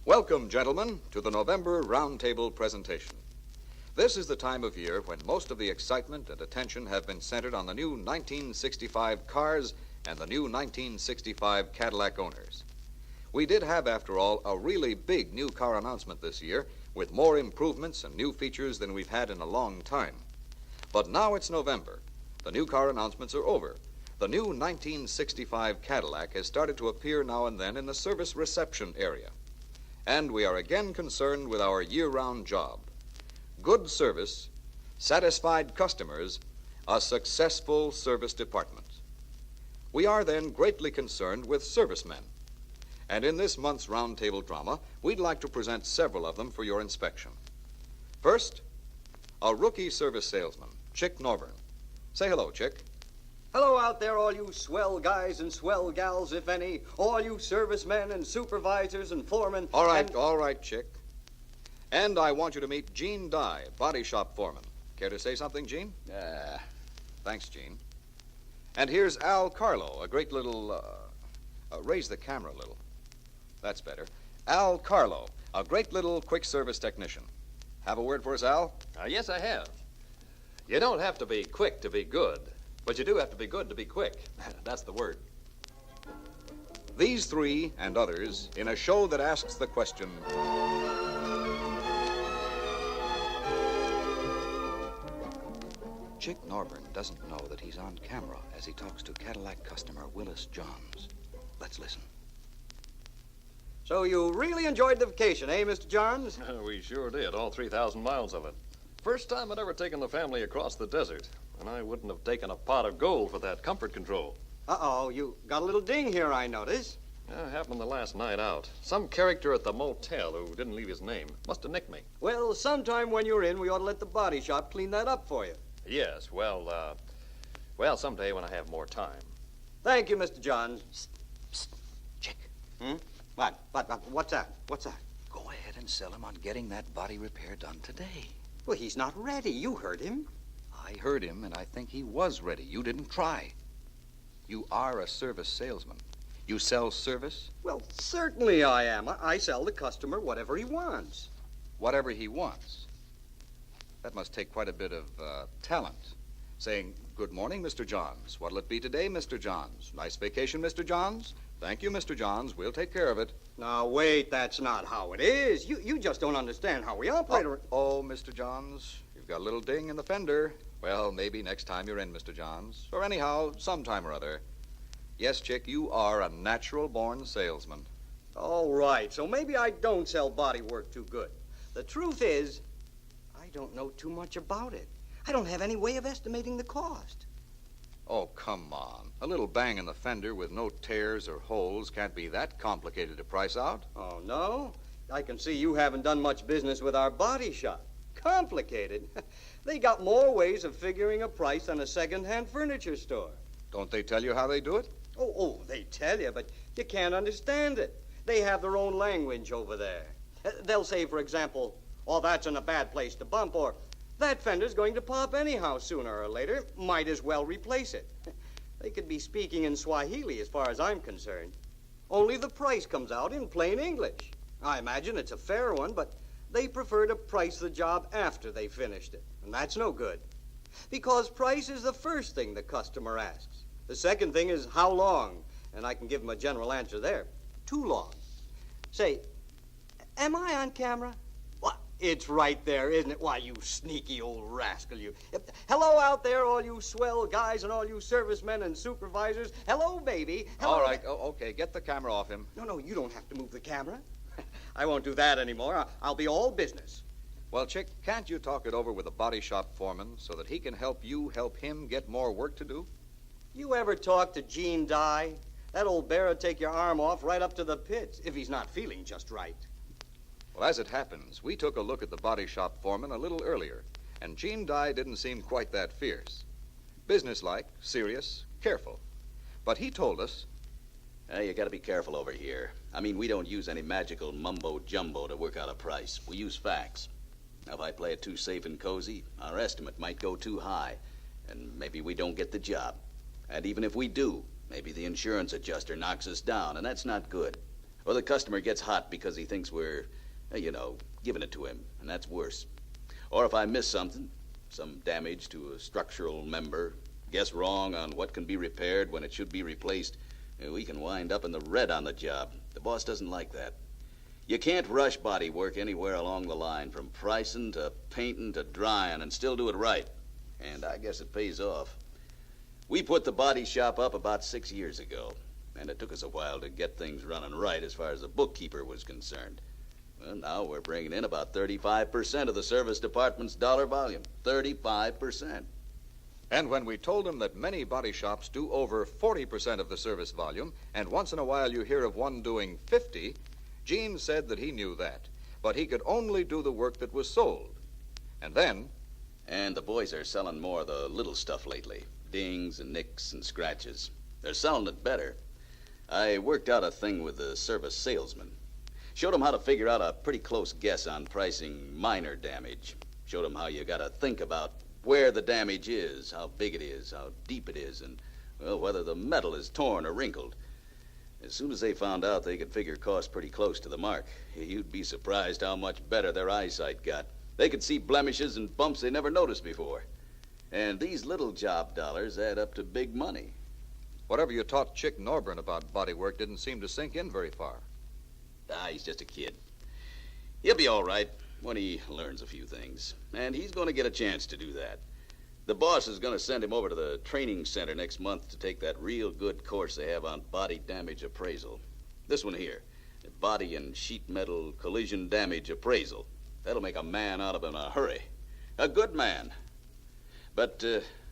Welcome, gentlemen, to the November Roundtable presentation. This is the time of year when most of the excitement and attention have been centered on the new 1965 cars and the new 1965 Cadillac owners. We did have, after all, a really big new car announcement this year with more improvements and new features than we've had in a long time. But now it's November. The new car announcements are over. The new 1965 Cadillac has started to appear now and then in the service reception area. And we are again concerned with our year-round job. Good service, satisfied customers, a successful service department. We are then greatly concerned with servicemen. And in this month's roundtable drama, we'd like to present several of them for your inspection. First, a rookie service salesman, Chick Norburn. Say hello, Chick. Hello out there, all you swell guys and swell gals, if any. All you servicemen and supervisors and foremen. All right, Chick. And I want you to meet Gene Dye, body shop foreman. Care to say something, Gene? Thanks, Gene. And here's Al Carlo, a great little... raise the camera a little. That's better. Al Carlo, a great little quick service technician. Have a word for us, Al? Yes, I have. You don't have to be quick to be good. But you do have to be good to be quick. That's the word. These three and others in a show that asks the question... Chick Norburn doesn't know that he's on camera as he talks to Cadillac customer Willis Johns. Let's listen. So you really enjoyed the vacation, eh, Mr. Johns? We sure did, all 3,000 miles of it. First time I'd ever taken the family across the desert. And I wouldn't have taken a pot of gold for that comfort control. Uh-oh, you got a little ding here, I notice. It happened the last night out. Some character at the motel who didn't leave his name must have nicked me. Well, sometime when you're in, we ought to let the body shop clean that up for you. Yes, well, someday when I have more time. Thank you, Mr. Johns. Psst, Chick. What? What's that? Go ahead and sell him on getting that body repair done today. Well, he's not ready. You heard him. I heard him, and I think he was ready. You didn't try. You are a service salesman. You sell service? Well, certainly I am. I sell the customer whatever he wants. Whatever he wants. That must take quite a bit of talent. Saying, good morning, Mr. Johns. What'll it be today, Mr. Johns? Nice vacation, Mr. Johns? Thank you, Mr. Johns. We'll take care of it. Now, wait, that's not how it is. You just don't understand how we operate. Oh, Mr. Johns, you've got a little ding in the fender. Well, maybe next time you're in, Mr. Johns. Or anyhow, sometime or other. Yes, Chick, you are a natural-born salesman. All right, so maybe I don't sell body work too good. The truth is, I don't know too much about it. I don't have any way of estimating the cost. Oh, come on. A little bang in the fender with no tears or holes can't be that complicated to price out. Oh, no? I can see you haven't done much business with our body shop. Complicated? They got more ways of figuring a price than a second-hand furniture store. Don't they tell you how they do it? Oh, they tell you, but you can't understand it. They have their own language over there. They'll say, for example, oh, that's in a bad place to bump, or that fender's going to pop anyhow sooner or later. Might as well replace it. They could be speaking in Swahili as far as I'm concerned. Only the price comes out in plain English. I imagine it's a fair one, but they prefer to price the job after they finished it. And that's no good. Because price is the first thing the customer asks. The second thing is how long. And I can give them a general answer there. Too long. Say, am I on camera? What? It's right there, isn't it? Why, you sneaky old rascal, you. Hello out there, all you swell guys and all you servicemen and supervisors. Hello, baby. Hello. All right, okay, get the camera off him. No, you don't have to move the camera. I won't do that anymore. I'll be all business. Well, Chick, can't you talk it over with the body shop foreman so that he can help you help him get more work to do? You ever talk to Gene Dye? That old bear would take your arm off right up to the pits if he's not feeling just right. Well, as it happens, we took a look at the body shop foreman a little earlier, and Gene Dye didn't seem quite that fierce. Businesslike, serious, careful. But he told us... You gotta be careful over here. I mean, we don't use any magical mumbo-jumbo to work out a price. We use facts. Now, if I play it too safe and cozy, our estimate might go too high, and maybe we don't get the job. And even if we do, maybe the insurance adjuster knocks us down, and that's not good. Or the customer gets hot because he thinks we're, giving it to him, and that's worse. Or if I miss something, some damage to a structural member, guess wrong on what can be repaired when it should be replaced, we can wind up in the red on the job. The boss doesn't like that. You can't rush body work anywhere along the line, from pricing to painting to drying, and still do it right. And I guess it pays off. We put the body shop up about 6 years ago, and it took us a while to get things running right as far as the bookkeeper was concerned. Well, now we're bringing in about 35% of the service department's dollar volume. 35%. And when we told him that many body shops do over 40% of the service volume, and once in a while you hear of one doing 50, Gene said that he knew that, but he could only do the work that was sold. And then... And the boys are selling more of the little stuff lately. Dings and nicks and scratches. They're selling it better. I worked out a thing with the service salesman. Showed him how to figure out a pretty close guess on pricing minor damage. Showed him how you gotta think about where the damage is, how big it is, how deep it is, and, well, whether the metal is torn or wrinkled. As soon as they found out they could figure costs pretty close to the mark, you'd be surprised how much better their eyesight got. They could see blemishes and bumps they never noticed before. And these little job dollars add up to big money. Whatever you taught Chick Norburn about body work didn't seem to sink in very far. He's just a kid. He'll be all right when he learns a few things. And he's going to get a chance to do that. The boss is going to send him over to the training center next month to take that real good course they have on body damage appraisal. This one here, body and sheet metal collision damage appraisal. That'll make a man out of him in a hurry. A good man. But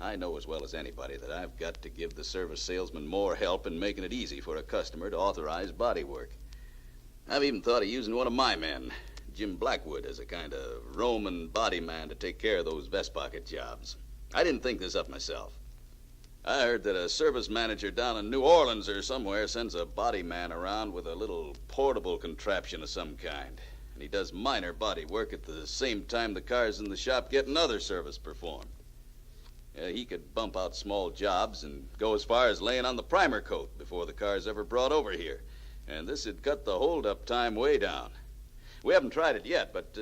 I know as well as anybody that I've got to give the service salesman more help in making it easy for a customer to authorize body work. I've even thought of using one of my men, Jim Blackwood, as a kind of Roman body man to take care of those vest pocket jobs. I didn't think this up myself. I heard that a service manager down in New Orleans or somewhere sends a body man around with a little portable contraption of some kind. And he does minor body work at the same time the cars in the shop getting other service performed. He could bump out small jobs and go as far as laying on the primer coat before the car's ever brought over here. And this would cut the hold-up time way down. We haven't tried it yet, but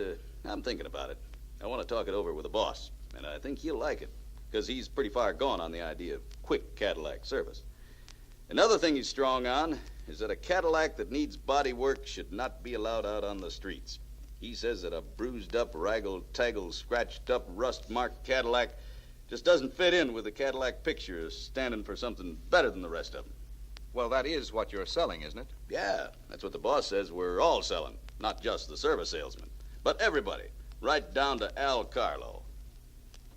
I'm thinking about it. I want to talk it over with the boss, and I think he'll like it, because he's pretty far gone on the idea of quick Cadillac service. Another thing he's strong on is that a Cadillac that needs body work should not be allowed out on the streets. He says that a bruised-up, raggle-taggle, scratched-up, rust-marked Cadillac just doesn't fit in with the Cadillac picture as standing for something better than the rest of them. Well, that is what you're selling, isn't it? Yeah, that's what the boss says we're all selling. Not just the service salesman, but everybody, right down to Al Carlo.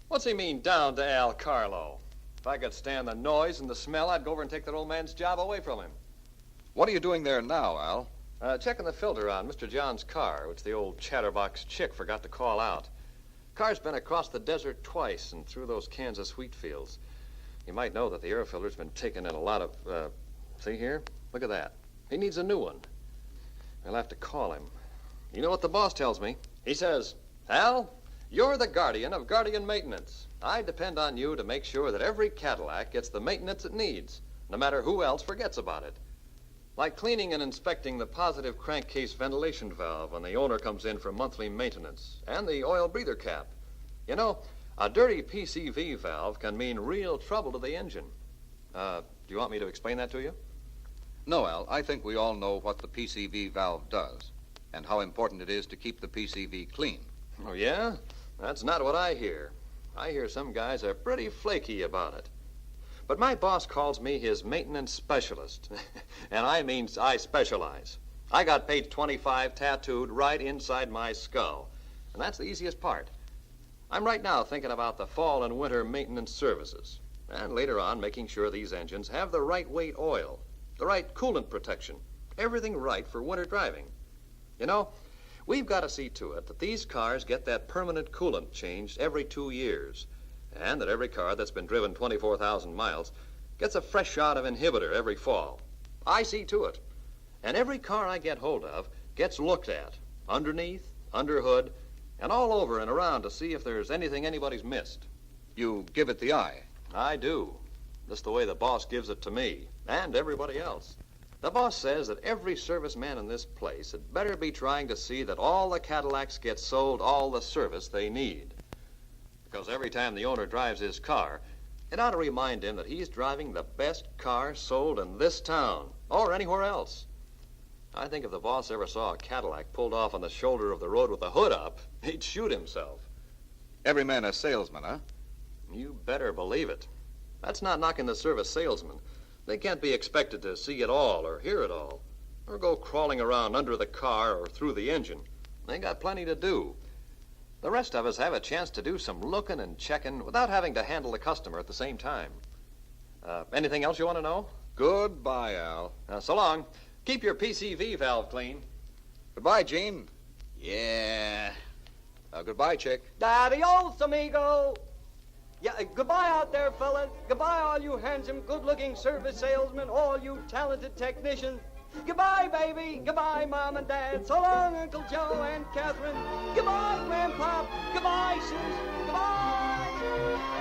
What's he mean, down to Al Carlo? If I could stand the noise and the smell, I'd go over and take that old man's job away from him. What are you doing there now, Al? Checking the filter on Mr. John's car, which the old chatterbox chick forgot to call out. Car's been across the desert twice and through those Kansas wheat fields. You might know that the air filter's been taking in a lot of, see here? Look at that. He needs a new one. I'll have to call him. You know what the boss tells me? He says, Al, you're the guardian of Guardian Maintenance. I depend on you to make sure that every Cadillac gets the maintenance it needs, no matter who else forgets about it. Like cleaning and inspecting the positive crankcase ventilation valve when the owner comes in for monthly maintenance, and the oil breather cap. You know, a dirty PCV valve can mean real trouble to the engine. Do you want me to explain that to you? No, Al. I think we all know what the PCV valve does and how important it is to keep the PCV clean. Oh, yeah? That's not what I hear. I hear some guys are pretty flaky about it. But my boss calls me his maintenance specialist. And I specialize. I got page 25 tattooed right inside my skull. And that's the easiest part. I'm right now thinking about the fall and winter maintenance services. And later on, making sure these engines have the right weight oil, the right coolant protection, everything right for winter driving. You know, we've got to see to it that these cars get that permanent coolant changed every 2 years, and that every car that's been driven 24,000 miles gets a fresh shot of inhibitor every fall. I see to it. And every car I get hold of gets looked at, underneath, under hood, and all over and around to see if there's anything anybody's missed. You give it the eye. I do. Just the way the boss gives it to me, and everybody else. The boss says that every serviceman in this place had better be trying to see that all the Cadillacs get sold all the service they need. Because every time the owner drives his car, it ought to remind him that he's driving the best car sold in this town or anywhere else. I think if the boss ever saw a Cadillac pulled off on the shoulder of the road with the hood up, he'd shoot himself. Every man a salesman, huh? You better believe it. That's not knocking the service salesmen. They can't be expected to see it all or hear it all, or go crawling around under the car or through the engine. They got plenty to do. The rest of us have a chance to do some looking and checking without having to handle the customer at the same time. Anything else you want to know? Goodbye, Al. So long. Keep your PCV valve clean. Goodbye, Gene. Yeah. Goodbye, Chick. Adios, amigo. Yeah, goodbye out there, fellas. Goodbye, all you handsome, good-looking service salesmen, all you talented technicians. Goodbye, baby. Goodbye, Mom and Dad. So long, Uncle Joe and Catherine. Goodbye, Grandpa. Goodbye, Susan. Goodbye.